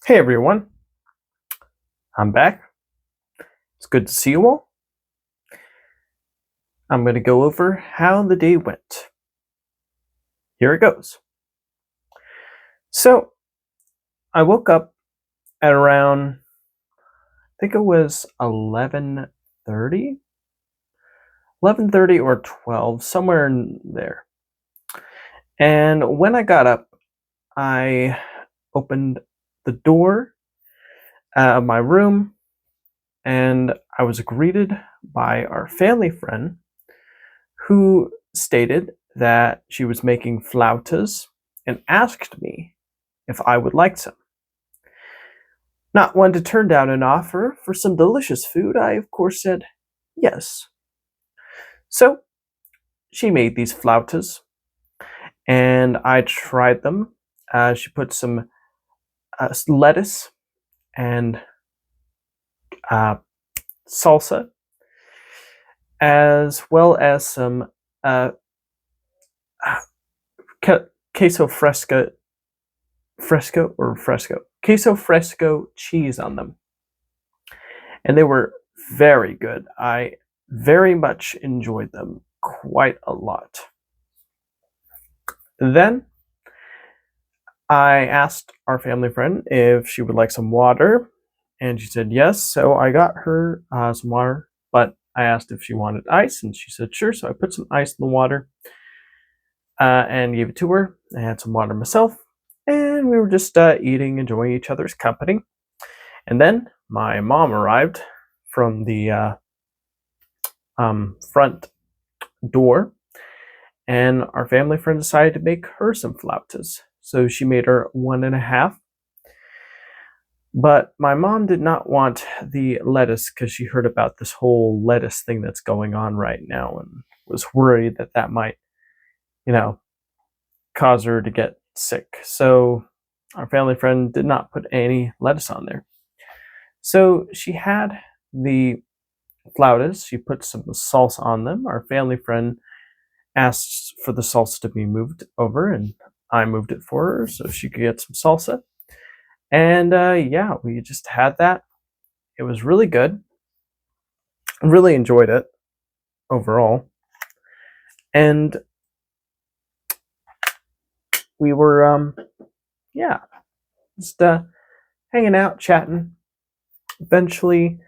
Hey everyone, I'm back. It's good to see you all. I'm going to go over how the day went. Here it goes. So, I woke up at around, I think it was 11:30, 11:30 or 12, somewhere in there. And when I got up, I opened the door of my room and I was greeted by our family friend who stated that she was making flautas and asked me if I would like some. Not one to turn down an offer for some delicious food, I of course said yes. So she made these flautas and I tried them. She put some lettuce and uh, salsa, as well as some uh, queso queso fresco cheese on them, and they were very good. I very much enjoyed them quite a lot. Then I asked our family friend if she would like some water, and she said yes. So I got her some water, but I asked if she wanted ice, and she said sure. So I put some ice in the water and gave it to her. I had some water myself, and we were just eating, enjoying each other's company. And then my mom arrived from the front door, and our family friend decided to make her some flautas. So she made her one and a half. But my mom did not want the lettuce because she heard about this whole lettuce thing that's going on right now and was worried that that might, you know, cause her to get sick. So our family friend did not put any lettuce on there. So she had the flautas. She put some salsa on them. Our family friend asked for the salsa to be moved over, and I moved it for her so she could get some salsa. And yeah, we just had that. It was really good. I really enjoyed it overall. And we were, yeah, just hanging out, chatting. Eventually,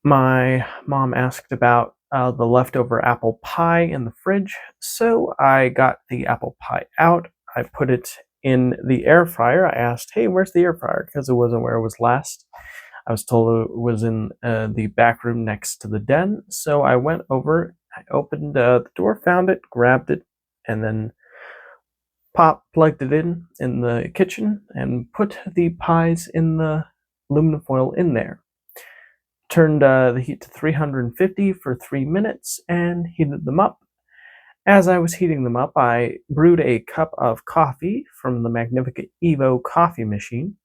my mom asked about the leftover apple pie in the fridge. So I got the apple pie out. I put it in the air fryer. I asked, hey, where's the air fryer? Because it wasn't where it was last. I was told it was in the back room next to the den. So I went over, I opened the door, found it, grabbed it, and then plugged it in the kitchen and put the pies in the aluminum foil in there. Turned the heat to 350 for 3 minutes and heated them up. As I was heating them up, I brewed a cup of coffee from the Magnificent Evo coffee machine.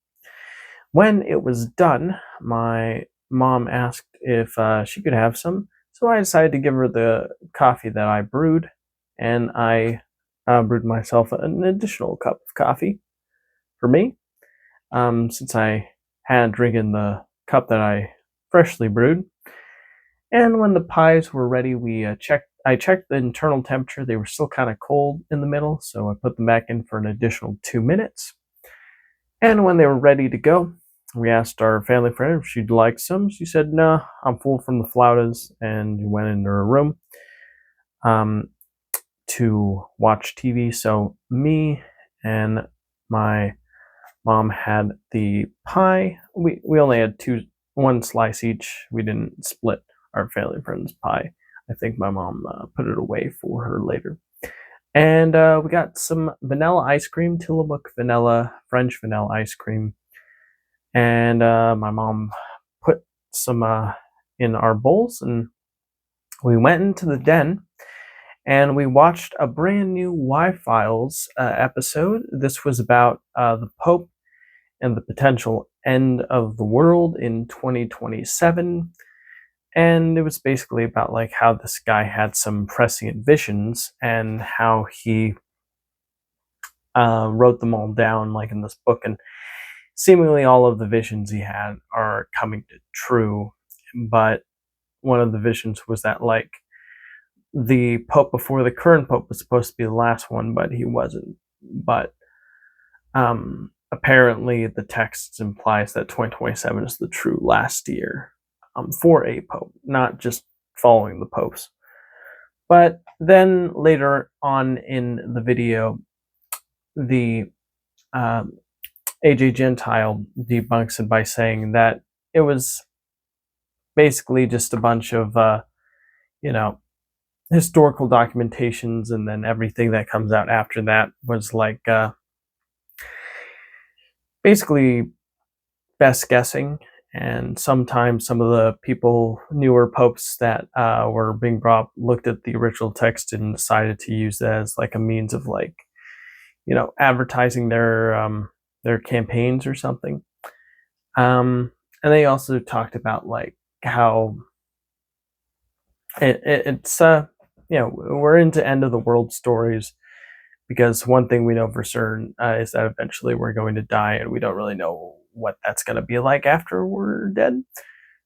When it was done, my mom asked if she could have some, so I decided to give her the coffee that I brewed, and I brewed myself an additional cup of coffee for me, since I had drinking the cup that I freshly brewed. And when the pies were ready, I checked the internal temperature. They were still kind of cold in the middle, so I put them back in for an additional 2 minutes. And when they were ready to go, we asked our family friend if she'd like some. She said, no, I'm full from the flautas, and went into her room to watch TV. So me and my mom had the pie. We only had one slice each. We didn't split our family friend's pie. I think my mom put it away for her later. And we got some vanilla ice cream, Tillamook vanilla, French vanilla ice cream. And my mom put some in our bowls, and we went into the den and we watched a brand new Y-Files episode. This was about the Pope and the potential end of the world in 2027. And it was basically about like how this guy had some prescient visions and how he wrote them all down like in this book. And seemingly all of the visions he had are coming to true. But one of the visions was that, like, the pope before the current pope was supposed to be the last one, but he wasn't. But apparently the text implies that 2027 is the true last year for a pope, not just following the popes. But then later on in the video, the AJ Gentile debunks it by saying that it was basically just a bunch of, historical documentations, and then everything that comes out after that was like basically best guessing. And sometimes some of the people, newer popes that were being brought up, looked at the original text and decided to use that as like a means of, like, advertising their campaigns or something. And they also talked about, like, how it's we're into end of the world stories, because one thing we know for certain is that eventually we're going to die, and we don't really know what that's going to be like after we're dead.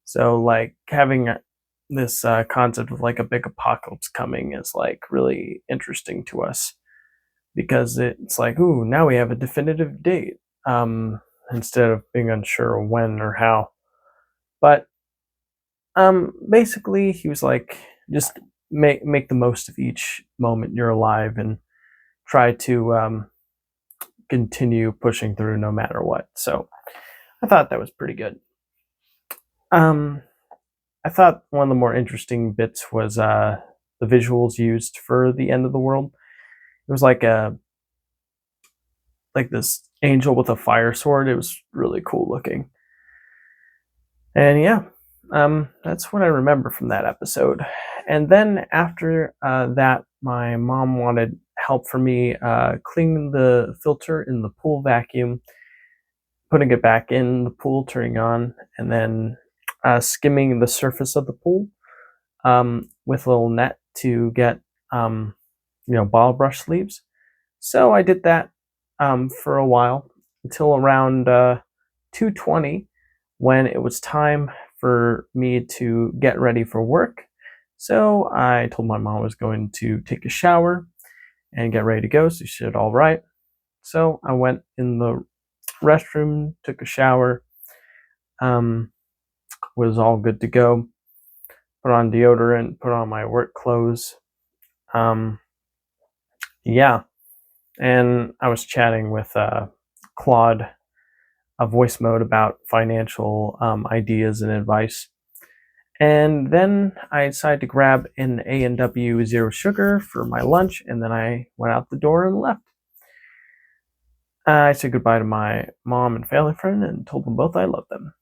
So, like, having this concept of like a big apocalypse coming is like really interesting to us, because it's like, ooh, now we have a definitive date, instead of being unsure when or how. But basically, he was like, just make the most of each moment you're alive, and try to continue pushing through no matter what. So I thought that was pretty good. I thought one of the more interesting bits was the visuals used for the end of the world. It was like this angel with a fire sword. It was really cool looking. And yeah, that's what I remember from that episode. And then after that, my mom wanted help for me cleaning the filter in the pool vacuum, putting it back in the pool, turning on, and then skimming the surface of the pool with a little net to get bottle brush sleeves. So I did that for a while until around 2:20, when it was time for me to get ready for work. So I told my mom I was going to take a shower and get ready to go, so she said all right. So I went in the restroom, took a shower, was all good to go, put on deodorant, put on my work clothes. Yeah, and I was chatting with Claude, a voice mode, about financial ideas and advice. And then I decided to grab an A&W Zero Sugar for my lunch, and then I went out the door and left. I said goodbye to my mom and family friend and told them both I loved them.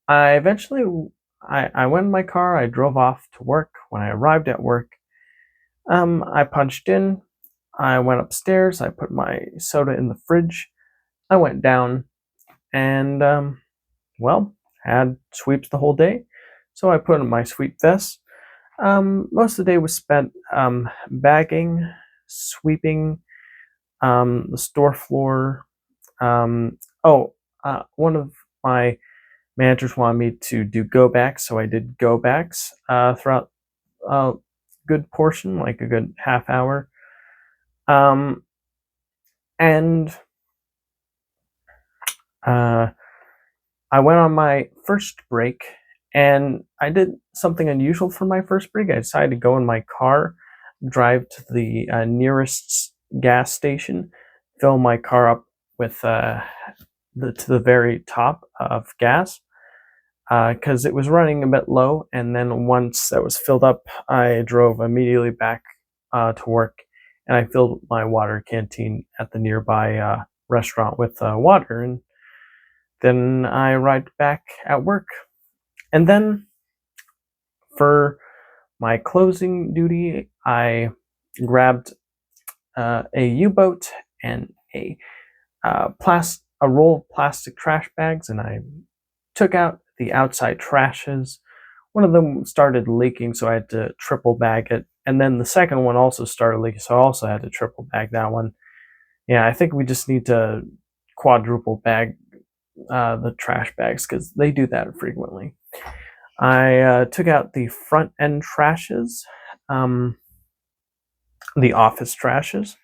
I went in my car, I drove off to work. When I arrived at work, I punched in, I went upstairs, I put my soda in the fridge, I went down, and, had sweeps the whole day. So I put on my sweep vest. Most of the day was spent bagging, sweeping the store floor. One of my managers wanted me to do go backs, so I did go backs throughout a good portion, like a good half hour. And I went on my first break, and I did something unusual for my first break. I decided to go in my car, drive to the nearest gas station, fill my car up with to the very top of gas, because it was running a bit low. And then once that was filled up, I drove immediately back to work, and I filled my water canteen at the nearby restaurant with water, and then I arrived back at work. And then for my closing duty, I grabbed a U-boat and a roll of plastic trash bags, and I took out the outside trashes. One of them started leaking, so I had to triple bag it. And then the second one also started leaking, so I also had to triple bag that one. Yeah, I think we just need to quadruple bag the trash bags because they do that frequently. I took out the front end trashes, the office trashes,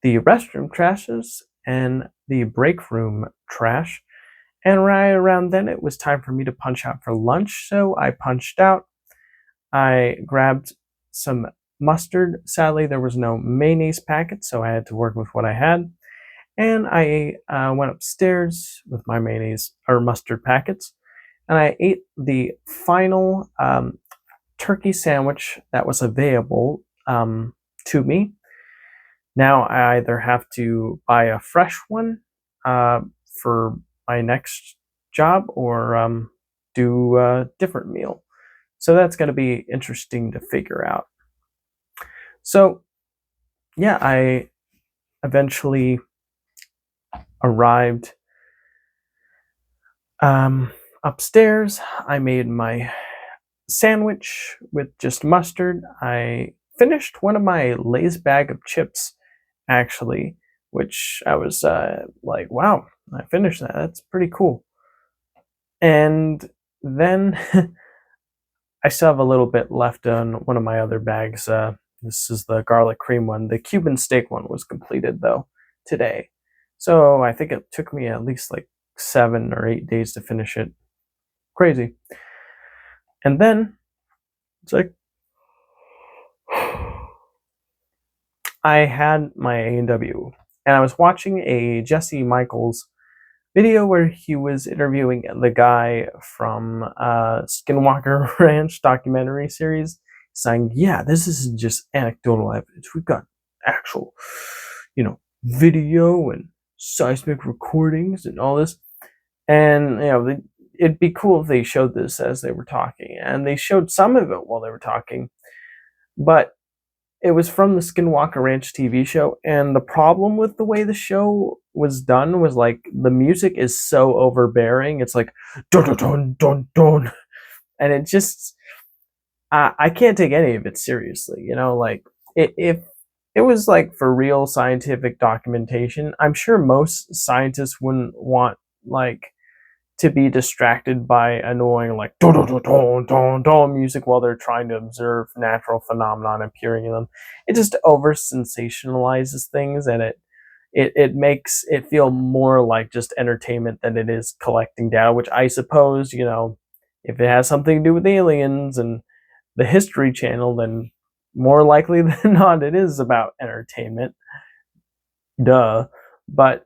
the restroom trashes, and the break room trash. And right around then, it was time for me to punch out for lunch. So I punched out. I grabbed some mustard. Sadly, there was no mayonnaise packet, so I had to work with what I had. And I went upstairs with my mayonnaise or mustard packets, and I ate the final turkey sandwich that was available to me. Now I either have to buy a fresh one for my next job or do a different meal. So that's going to be interesting to figure out. So, yeah, I eventually arrived upstairs. I made my sandwich with just mustard. I finished one of my Lay's bag of chips, actually, which I was like, wow, I finished that. That's pretty cool. And then I still have a little bit left on one of my other bags. This is the garlic cream one. The Cuban steak one was completed, though, today. So I think it took me at least like 7 or 8 days to finish it. Crazy. And then it's like I had my A&W, and I was watching a Jesse Michaels video where he was interviewing the guy from Skinwalker Ranch documentary series, saying, "Yeah, this isn't just anecdotal evidence. We've got actual, video and seismic recordings and all this." And it'd be cool if they showed this as they were talking, and they showed some of it while they were talking, but it was from the Skinwalker Ranch TV show, and the problem with the way the show was done was like the music is so overbearing. It's like dun dun dun dun dun, and it just I can't take any of it seriously. Like if it was like for real scientific documentation, I'm sure most scientists wouldn't want like to be distracted by annoying like don don don don don music while they're trying to observe natural phenomenon appearing in them. It just over sensationalizes things, and it makes it feel more like just entertainment than it is collecting data. Which I suppose if it has something to do with aliens and the History Channel, then more likely than not it is about entertainment. Duh. But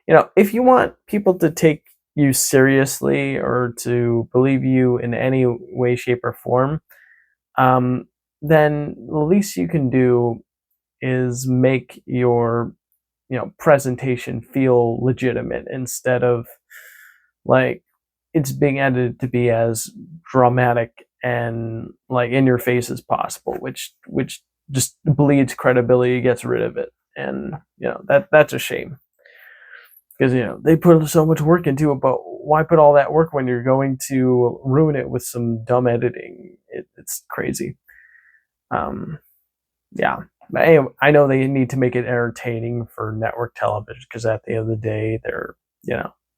if you want people to take you seriously or to believe you in any way, shape, or form, then the least you can do is make your presentation feel legitimate instead of like it's being edited to be as dramatic and like in your face as possible, which just bleeds credibility, gets rid of it, and that's a shame. Because they put so much work into it, but why put all that work when you're going to ruin it with some dumb editing? It's crazy. Yeah, but anyway, I know they need to make it entertaining for network television because at the end of the day, they're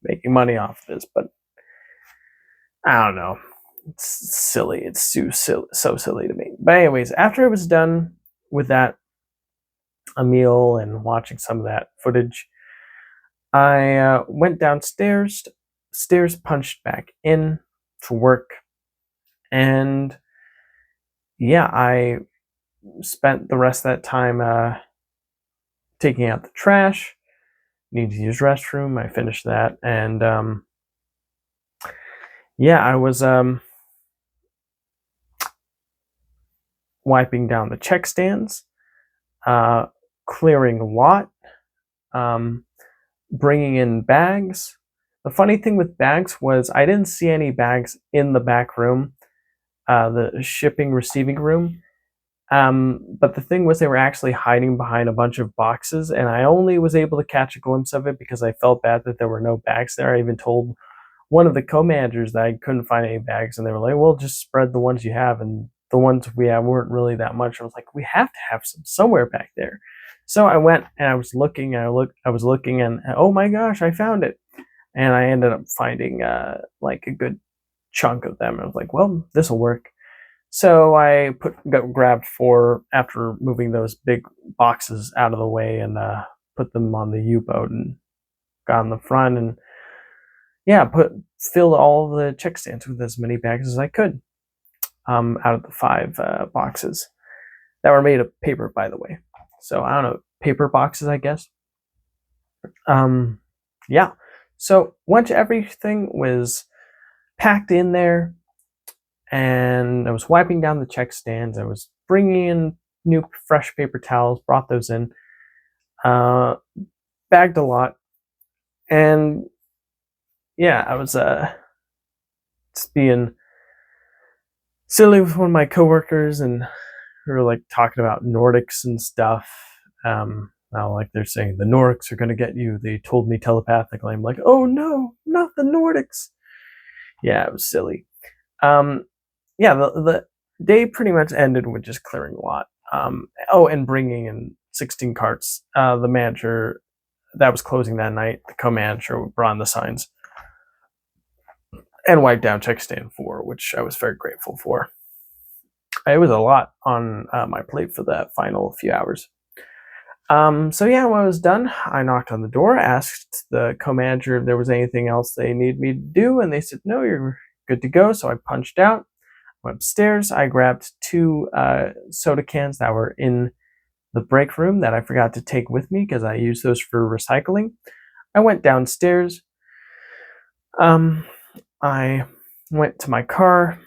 making money off this. But I don't know. It's silly. It's so silly to me. But anyways, after I was done with that, a meal and watching some of that footage, I went downstairs, punched back in to work, and yeah, I spent the rest of that time taking out the trash. Need to use restroom. I finished that, and yeah, I was wiping down the check stands, clearing a lot, bringing in bags. The funny thing with bags was I didn't see any bags in the back room, the shipping receiving room. But the thing was they were actually hiding behind a bunch of boxes, and I only was able to catch a glimpse of it because I felt bad that there were no bags there. I even told one of the co-managers that I couldn't find any bags, and they were like, well, just spread the ones you have, and the ones we have weren't really that much. I was like, we have to have some somewhere back there. So I went and I was looking, and I was looking, and oh my gosh, I found it. and I ended up finding like a good chunk of them. I was like, well, this will work. So I grabbed 4 after moving those big boxes out of the way, and put them on the U-boat and got on the front, and yeah, filled all the check stands with as many bags as I could, out of the 5 boxes that were made of paper, by the way. So I don't know, paper boxes, I guess. Yeah. So once everything was packed in there, and I was wiping down the check stands, I was bringing in new fresh paper towels, brought those in, bagged a lot, and yeah, I was just being silly with one of my coworkers, and we were like talking about Nordics and stuff. Now, like they're saying the Nordics are gonna get you. They told me telepathically. I'm like, oh no, not the Nordics. Yeah, it was silly. Yeah, the day pretty much ended with just clearing a lot. And bringing in 16 carts. The manager that was closing that night, the co-manager, brought in the signs and wiped down check stand 4, which I was very grateful for. It was a lot on my plate for that final few hours. So yeah, when I was done, I knocked on the door, asked the co-manager if there was anything else they needed me to do, and they said, no, you're good to go. So I punched out, went upstairs. I grabbed 2 soda cans that were in the break room that I forgot to take with me because I used those for recycling. I went downstairs. I went to my car.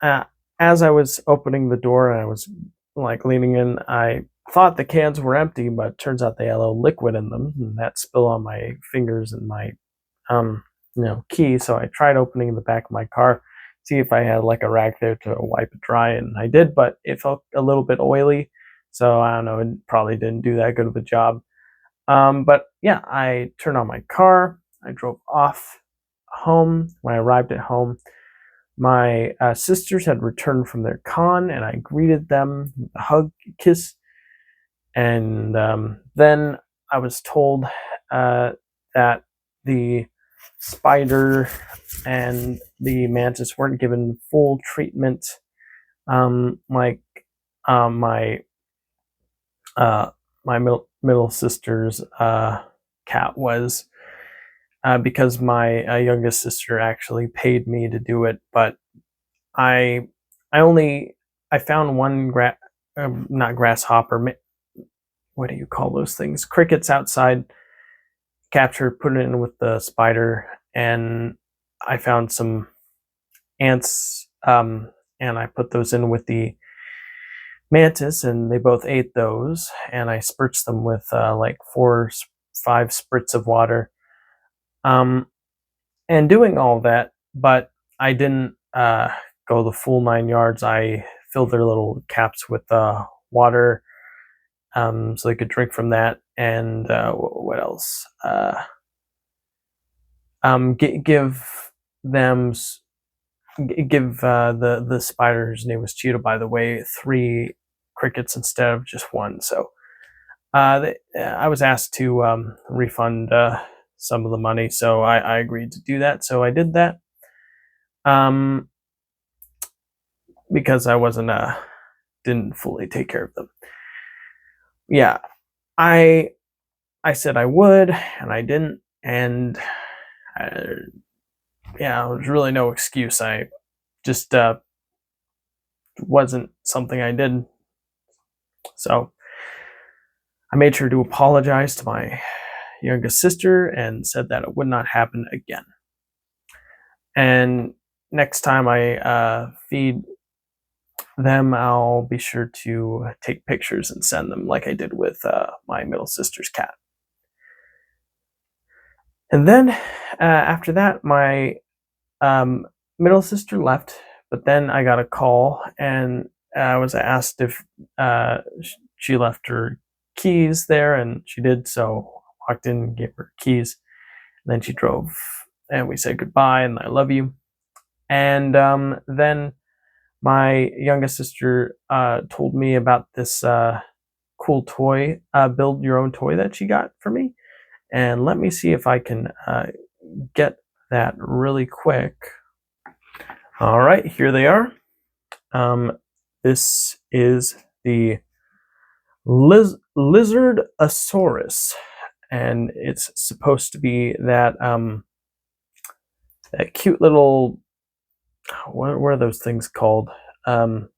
As I was opening the door and I was like leaning in, I thought the cans were empty, but turns out they had a little liquid in them, and that spilled on my fingers and my key. So I tried opening the back of my car, see if I had like a rag there to wipe it dry, and I did, but it felt a little bit oily, so I don't know, it probably didn't do that good of a job. But yeah, I turned on my car, I drove off home. When I arrived at home, my sisters had returned from their con, and I greeted them with a hug, kiss, and then I was told that the spider and the mantis weren't given full treatment, like my middle sister's cat was, because my youngest sister actually paid me to do it, but I found one not grasshopper, what do you call those things? Crickets outside, captured, put it in with the spider, and I found some ants, and I put those in with the mantis, and they both ate those, and I spritzed them with like 5 spritz of water, and doing all that, but I didn't go the full 9 yards. I filled their little caps with water, so they could drink from that, and what else? Give them the spider, whose name was Cheetah, by the way, 3 crickets instead of just 1. So I was asked to refund some of the money, so I agreed to do that. So I did that, because I didn't fully take care of them. Yeah, I said I would, and I didn't, and yeah, there was really no excuse. I just wasn't something I did. So I made sure to apologize to my youngest sister and said that it would not happen again. And next time I feed them, I'll be sure to take pictures and send them, like I did with my middle sister's cat. And then after that, my middle sister left, but then I got a call, and I was asked if she left her keys there, and she did. So I walked in, gave her keys, and then she drove, and we said goodbye and I love you. And then my youngest sister told me about this cool toy, build your own toy that she got for me, and let me see if I can get that really quick. All right, here they are. This is the Lizardosaurus, and it's supposed to be that that cute little, what are those things called? I'm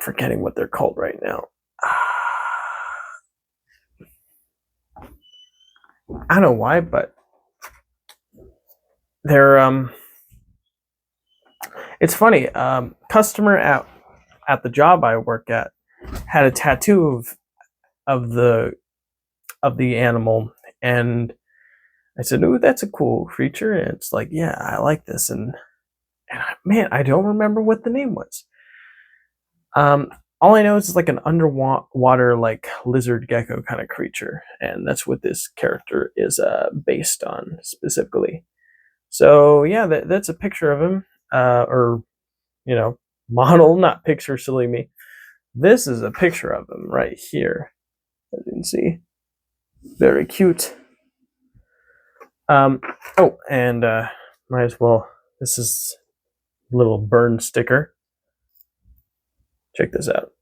forgetting what they're called right now. I don't know why, but they're it's funny. Customer at the job I work at had a tattoo of the animal, and I said, "Ooh, that's a cool creature." And it's like, "Yeah, I like this." And man, I don't remember what the name was. All I know is it's like an underwater, like lizard gecko kind of creature, and that's what this character is based on specifically. So yeah, that's a picture of him, or model, not picture, silly me. This is a picture of him right here, as you can see. Very cute. Oh, and might as well. This is a little burn sticker. Check this out.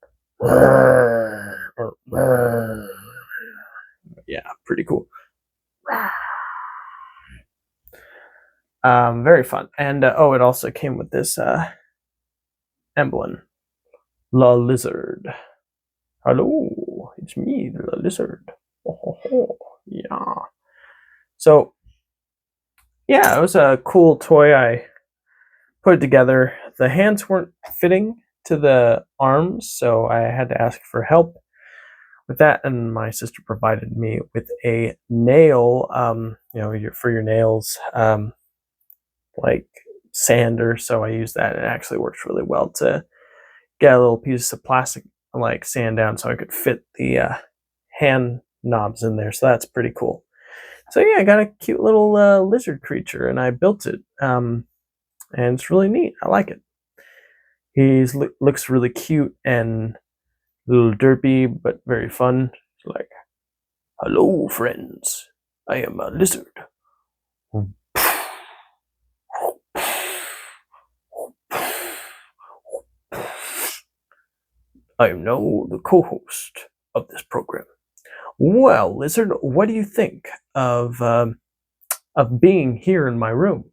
Yeah, pretty cool. Very fun. And oh, it also came with this emblem. La Lizard. Hello, it's me, the lizard. Oh, yeah. So, yeah, it was a cool toy. I put it together. The hands weren't fitting to the arms, so I had to ask for help with that. And my sister provided me with a nail, for your nails, like sander. So I used that, and it actually works really well to get a little piece of plastic, like sand down, so I could fit the hand knobs in there. So that's pretty cool. So yeah, I got a cute little lizard creature, and I built it, and it's really neat. I like it. He looks really cute and a little derpy, but very fun. It's like, hello, friends. I am a lizard. I am now the co-host of this program. Well, lizard, what do you think of being here in my room?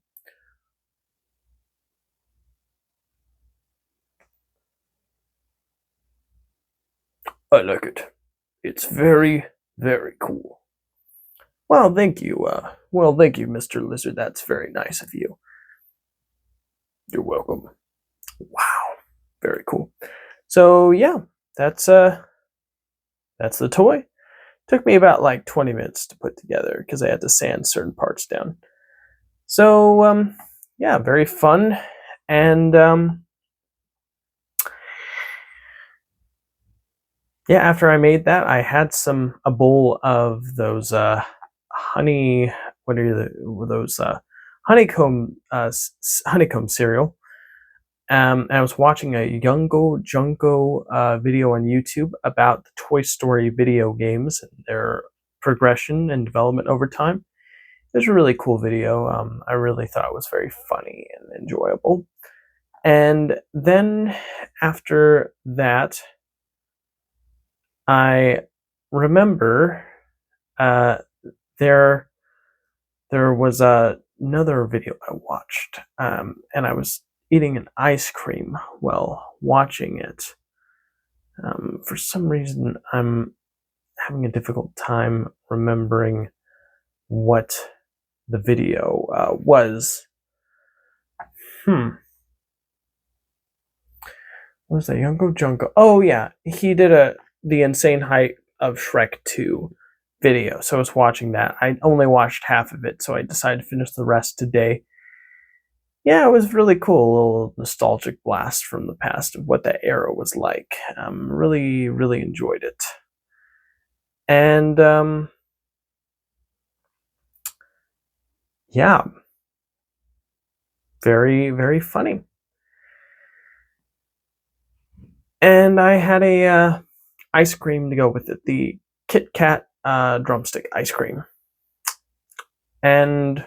I like it. It's very, very cool. Well, thank you. Thank you, Mr. Lizard. That's very nice of you. You're welcome. Wow, very cool. So yeah, that's the toy. Took me about like 20 minutes to put together because I had to sand certain parts down. So yeah, very fun. And yeah, after I made that, I had a bowl of those honey. What are those honeycomb honeycomb cereal? And I was watching a Junko video on YouTube about the Toy Story video games and their progression and development over time. It was a really cool video. I really thought it was very funny and enjoyable. And then after that, I remember uh, there was another video I watched, and I was eating an ice cream while watching it. For some reason, I'm having a difficult time remembering what the video was. What was that? Junko? Oh yeah, he did the insane height of Shrek 2 video. So I was watching that. I only watched half of it, so I decided to finish the rest today. Yeah, it was really cool. A little nostalgic blast from the past of what that era was like. Really, really enjoyed it. And yeah, very, very funny. And I had a ice cream to go with it, the Kit Kat drumstick ice cream. And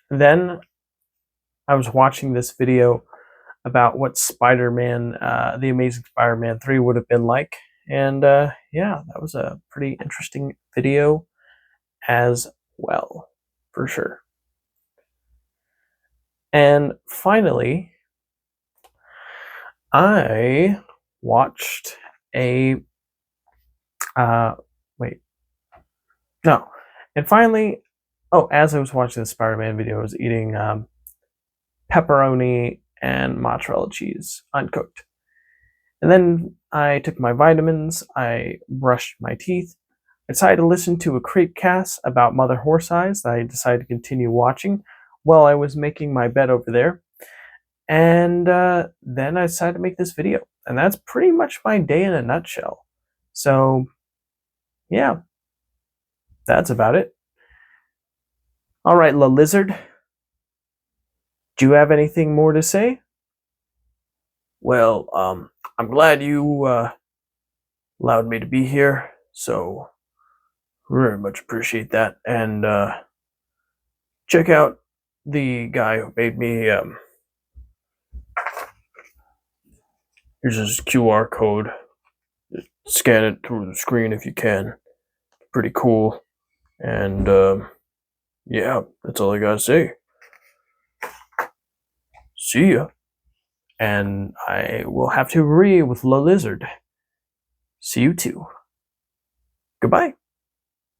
then I was watching this video about what Spider-Man, the Amazing Spider-Man 3 would have been like. And yeah, that was a pretty interesting video as well, for sure. And finally, I watched a wait, no, and finally, as I was watching the Spider-Man video, I was eating pepperoni and mozzarella cheese, uncooked. And then I took my vitamins, I brushed my teeth, I decided to listen to a CreepCast about Mother Horse Eyes that I decided to continue watching while I was making my bed over there. And then I decided to make this video. And that's pretty much my day in a nutshell. So, yeah, that's about it. All right, La Lizard, do you have anything more to say? Well, I'm glad you allowed me to be here, so very much appreciate that. And check out the guy who made me. Here's his QR code. Just scan it through the screen if you can. Pretty cool. And yeah, that's all I gotta say. See ya. And I will have to agree with La Lizard. See you too. Goodbye.